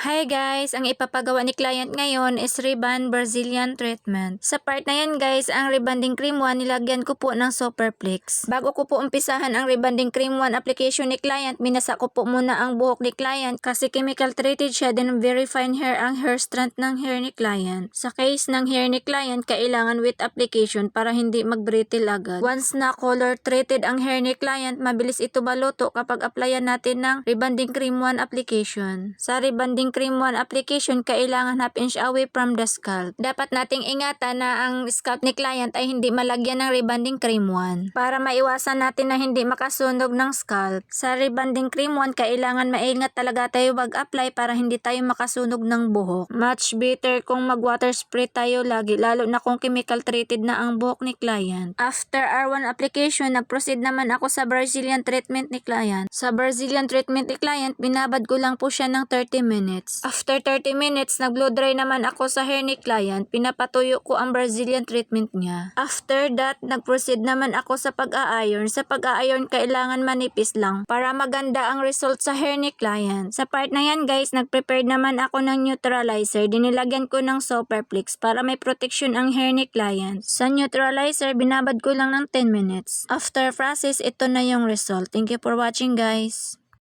Hi guys! Ang ipapagawa ni client ngayon is Rebond Brazilian treatment. Sa part na yan guys, ang rebonding cream 1 nilagyan ko po ng Superflex. Bago ko po umpisahan ang rebonding cream 1 application ni client, minasa ko po muna ang buhok ni client kasi chemical treated siya, then very fine hair ang hair strength ng hair ni client. Sa case ng hair ni client, kailangan wet application para hindi mag-brittle agad. Once na color treated ang hair ni client, mabilis ito baluto kapag applyan natin ng rebonding cream 1 application. Sa rebonding cream 1 application, kailangan half inch away from the scalp. Dapat nating ingatan na ang scalp ni client ay hindi malagyan ng rebonding cream 1 para maiwasan natin na hindi makasunog ng scalp. Sa rebonding cream 1, kailangan maingat talaga tayo mag-apply para hindi tayo makasunog ng buhok. Much better kung mag-water spray tayo lagi, lalo na kung chemical treated na ang buhok ni client. After R1 application, nag-proceed naman ako sa Brazilian treatment ni client. Sa Brazilian treatment ni client, binabad ko lang po siya ng 30 minutes. After 30 minutes, nag-blow dry naman ako sa hair ni client. Pinapatuyo ko ang Brazilian treatment niya. After that, nag-proceed naman ako sa pag-a-iron. Sa pag-a-iron, kailangan manipis lang para maganda ang result sa hair ni client. Sa part na yan guys, nag-prepare naman ako ng neutralizer. Dinilagyan ko ng Superflex para may protection ang hair ni client. Sa neutralizer, binabad ko lang ng 10 minutes. After process, ito na yung result. Thank you for watching guys.